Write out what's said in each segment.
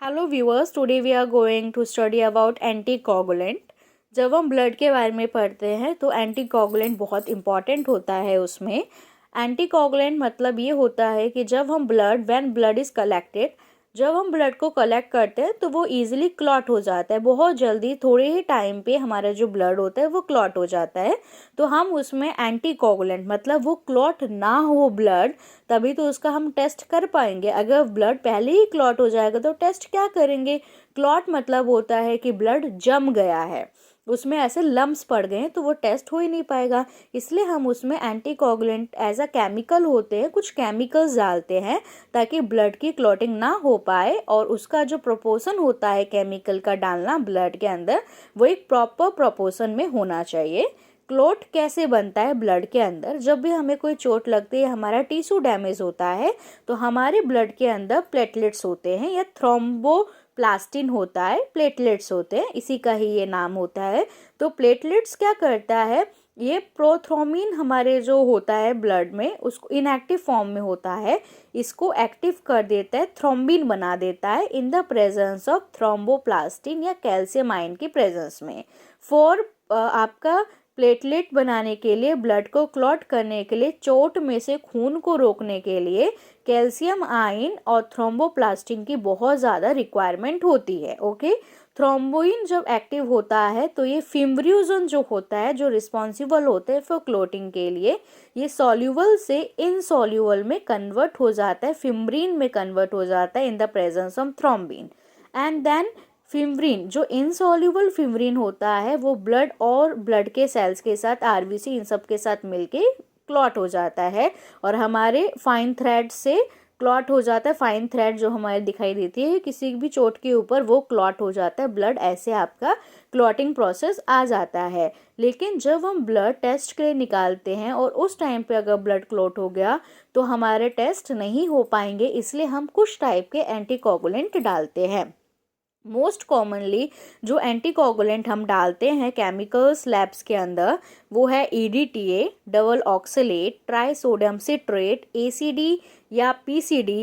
Hello viewers, today we are going to study about anticoagulant. जब हम blood के बारे में पढ़ते हैं तो एंटीकोगुलेंट बहुत इंपॉर्टेंट होता है। उसमें एंटीकोगुलेंट मतलब ये होता है कि जब हम व्हेन ब्लड इज़ कलेक्टेड, जब हम ब्लड को कलेक्ट करते हैं तो वो इजीली क्लॉट हो जाता है। बहुत जल्दी थोड़े ही टाइम पे हमारा जो ब्लड होता है वो क्लॉट हो जाता है। तो हम उसमें एंटीकोगुलेंट मतलब वो क्लॉट ना हो ब्लड, तभी तो उसका हम टेस्ट कर पाएंगे। अगर ब्लड पहले ही क्लॉट हो जाएगा तो टेस्ट क्या करेंगे। क्लॉट मतलब होता है कि ब्लड जम गया है, उसमें ऐसे लम्स पड़ गए हैं, तो वो टेस्ट हो ही नहीं पाएगा। इसलिए हम उसमें एंटीकोगुलेंट एज अ केमिकल होते हैं, कुछ केमिकल्स डालते हैं ताकि ब्लड की क्लॉटिंग ना हो पाए। और उसका जो प्रोपोर्शन होता है केमिकल का डालना ब्लड के अंदर, वो एक प्रॉपर प्रोपोर्शन में होना चाहिए। क्लॉट कैसे बनता है ब्लड के अंदर? जब भी हमें कोई चोट लगती है, हमारा टिश्यू डैमेज होता है, तो हमारे ब्लड के अंदर प्लेटलेट्स होते हैं या थ्रोम्बोप्लास्टिन होता है, प्लेटलेट्स होते हैं, इसी का ही ये नाम होता है। तो प्लेटलेट्स क्या करता है, ये प्रोथ्रोम्बिन हमारे जो होता है ब्लड में, उसको इनएक्टिव फॉर्म में होता है, इसको एक्टिव कर देता है, थ्रोम्बिन बना देता है in the presence of thromboplastin या कैल्शियम आयन की प्रेजेंस में। फॉर आपका प्लेटलेट बनाने के लिए, ब्लड को क्लॉट करने के लिए, चोट में से खून को रोकने के लिए कैल्शियम आयन और थ्रोम्बोप्लास्टिन की बहुत ज़्यादा रिक्वायरमेंट होती है। ओके, थ्रोम्बोइन जब एक्टिव होता है तो ये फिम्ब्रियोजन जो होता है, जो रिस्पॉन्सिबल होते हैं फॉर क्लोटिंग के लिए, ये सॉल्यूबल से इनसॉल्यूबल में कन्वर्ट हो जाता है, फिम्ब्रिन में कन्वर्ट हो जाता है in the presence of thrombin. And then fibrin, जो इनसॉल्यूबल फिम्ब्रिन होता है, वो ब्लड और ब्लड के सेल्स के साथ, आरबीसी, इन सब के साथ मिलके क्लॉट हो जाता है और हमारे फाइन थ्रेड से क्लॉट हो जाता है। फाइन थ्रेड जो हमारे दिखाई देती है किसी भी चोट के ऊपर, वो क्लॉट हो जाता है ब्लड, ऐसे आपका क्लॉटिंग प्रोसेस आ जाता है। लेकिन जब हम ब्लड टेस्ट के लिए निकालते हैं और उस टाइम पे अगर ब्लड क्लॉट हो गया तो हमारे टेस्ट नहीं हो पाएंगे, इसलिए हम कुछ टाइप के एंटीकोगुलेंट डालते हैं। मोस्ट कॉमनली जो एंटीकोगुलेंट हम डालते हैं केमिकल्स लैब्स के अंदर, वो है EDTA, double oxalate, try sodium citrate, ACD या PCD,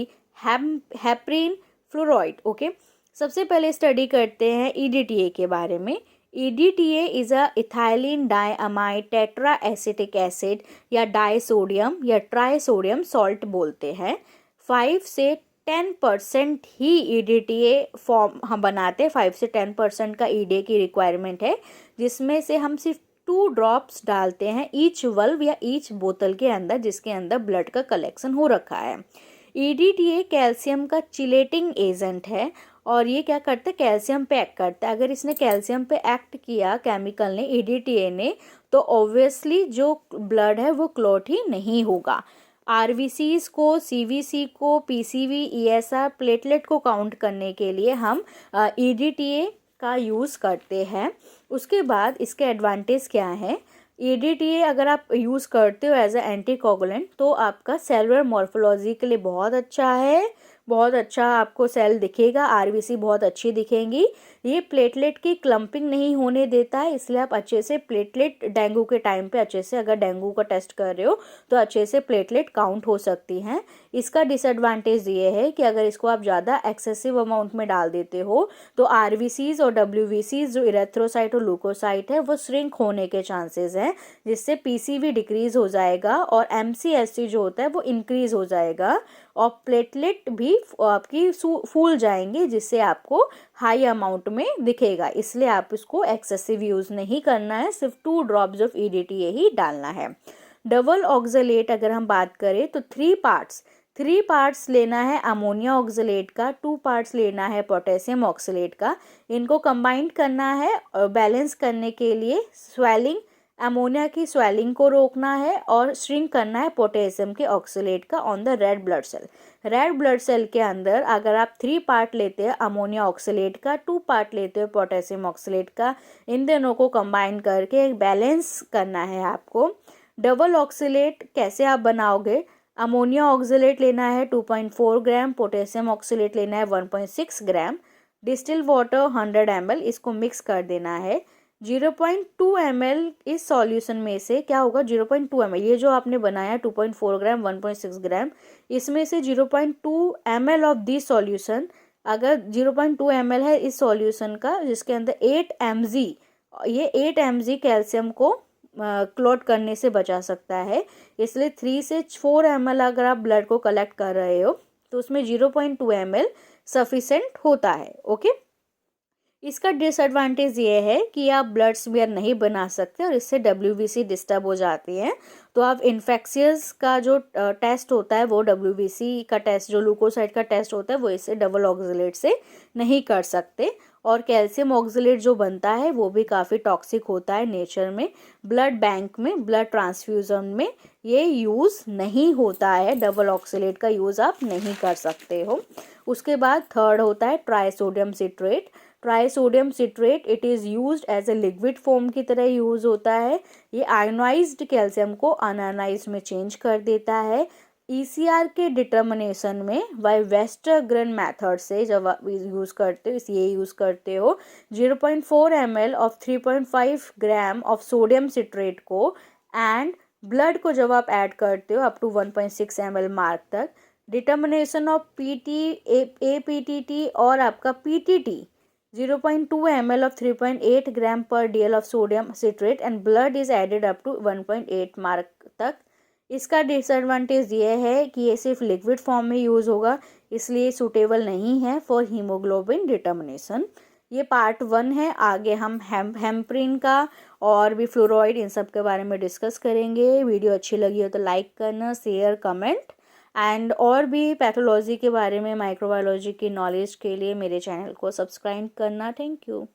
हेपरिन, फ्लोराइड। ओके, सबसे पहले स्टडी करते हैं EDTA के बारे में। EDTA is a ethylene diamine tetra acetic acid या डाइसोडियम या ट्राइसोडियम सॉल्ट बोलते हैं। 5 से 10% ही EDTA फॉर्म हम बनाते हैं। 5 से 10% का EDTA की रिक्वायरमेंट है, जिसमें से हम सिर्फ 2 ड्रॉप्स डालते हैं ईच वल्व या ईच बोतल के अंदर, जिसके अंदर ब्लड का कलेक्शन हो रखा है। EDTA कैल्शियम का चिलेटिंग एजेंट है और ये क्या करता है, कैल्शियम पे एक्ट करता है। अगर इसने कैल्शियम पे एक्ट किया केमिकल ने, EDTA ने, तो ऑब्वियसली जो ब्लड है वो क्लॉट ही नहीं होगा। आरबीसीज को, CVC को, PCV, ESR, प्लेटलेट को काउंट करने के लिए हम EDTA का यूज़ करते हैं। उसके बाद इसके एडवांटेज क्या है? EDTA अगर आप यूज़ करते हो एज ए एंटीकोगुलेंट तो आपका सेलुलर मॉर्फोलॉजी के लिए बहुत अच्छा है, बहुत अच्छा आपको सेल दिखेगा, आरबीसी बहुत अच्छी दिखेंगी। ये प्लेटलेट की क्लम्पिंग नहीं होने देता है, इसलिए आप अच्छे से प्लेटलेट, डेंगू के टाइम पे अच्छे से, अगर डेंगू का टेस्ट कर रहे हो तो अच्छे से प्लेटलेट काउंट हो सकती हैं। इसका डिसएडवांटेज ये है कि अगर इसको आप ज़्यादा एक्सेसिव अमाउंट में डाल देते हो तो आरबीसीज और WBCs जो इरेथ्रोसाइट और लूकोसाइट है वो श्रिंक होने के चांसेस हैं, जिससे PCV डिक्रीज हो जाएगा और MCSC जो होता है वो इंक्रीज हो जाएगा और प्लेटलेट भी आपकी फूल जाएंगे, जिससे आपको हाई अमाउंट में दिखेगा। इसलिए आप इसको एक्सेसिव यूज़ नहीं करना है, सिर्फ 2 ड्रॉप्स ऑफ EDTA ही डालना है। डबल ऑक्सलेट अगर हम बात करें तो 3 पार्ट्स लेना है अमोनिया ऑक्सलेट का, 2 पार्ट्स लेना है पोटेशियम ऑक्सलेट का। इनको कंबाइन करना है और बैलेंस करने के लिए स्वेलिंग, अमोनिया की स्वेलिंग को रोकना है और श्रिंक करना है पोटेशियम के ऑक्सलेट का on the red blood cell. Red blood cell के अंदर अगर आप 3 पार्ट लेते हैं अमोनिया ऑक्सलेट का, 2 पार्ट लेते हो पोटेशियम ऑक्सलेट का, इन दोनों को कंबाइन करके एक बैलेंस करना है आपको। डबल ऑक्सलेट कैसे आप बनाओगे? अमोनिया ऑक्सलेट लेना है 2.4 ग्राम, पोटेशियम ऑक्सलेट लेना है 1.6 ग्राम, डिस्टिल वाटर 100 ml, इसको मिक्स कर देना है। 0.2 ml इस सॉल्यूशन में से क्या होगा, 0.2 ml, ये जो आपने बनाया 2.4 ग्राम, 1.6 ग्राम, इसमें से 0.2 ml ऑफ दिस सॉल्यूशन अगर 0.2 ml है इस सॉल्यूशन का, जिसके अंदर 8 mg, ये 8 mg कैल्शियम को क्लॉट करने से बचा सकता है। इसलिए 3 से 4 ml अगर आप ब्लड को कलेक्ट कर रहे हो तो उसमें 0.2 ml सफिशेंट होता है। ओके, इसका डिसएडवांटेज ये है कि आप ब्लड स्मीयर नहीं बना सकते और इससे WBC डिस्टर्ब हो जाती है। तो आप इन्फेक्शियस का जो टेस्ट होता है वो WBC का टेस्ट, जो लूकोसाइड का टेस्ट होता है वो इससे डबल ऑक्सिलेट से नहीं कर सकते। और कैल्शियम ऑक्सिलेट जो बनता है वो भी काफ़ी टॉक्सिक होता है नेचर में। ब्लड बैंक में, ब्लड ट्रांसफ्यूज़न में ये यूज़ नहीं होता है, डबल ऑक्सिलेट का यूज़ आप नहीं कर सकते हो। उसके बाद थर्ड होता है trisodium citrate. Trisodium citrate it is used as a liquid form की तरह यूज़ होता है। ये आयोनाइज्ड कैल्शियम को अनआयोनाइज्ड में चेंज कर देता है। ECR के डिटर्मिनेशन में बाय वेस्टरग्रेन मेथड से जब आप यूज़ करते हो, ये यूज़ करते हो 0.4 ml of 3.5 gram of sodium citrate को एंड ब्लड को जब आप ऐड करते हो अप टू 1.6 ml मार्क तक, डिटर्मिनेशन ऑफ APTT और आपका PTT 0.2 ml of 3.8 gram per DL of sodium citrate and blood is added up to 1.8 mark तक। इसका डिसएडवांटेज ये है कि ये सिर्फ लिक्विड फॉर्म में यूज़ होगा, इसलिए सूटेबल नहीं है फॉर हीमोग्लोबिन डिटर्मिनेशन। ये पार्ट 1 है। आगे हम हेम्प्रिन का और भी फ्लोराइड इन सब के बारे में डिस्कस करेंगे। वीडियो अच्छी लगी हो तो लाइक करना, शेयर, कमेंट एंड और भी पैथोलॉजी के बारे में, माइक्रोबायोलॉजी की नॉलेज के लिए मेरे चैनल को सब्सक्राइब करना। Thank you.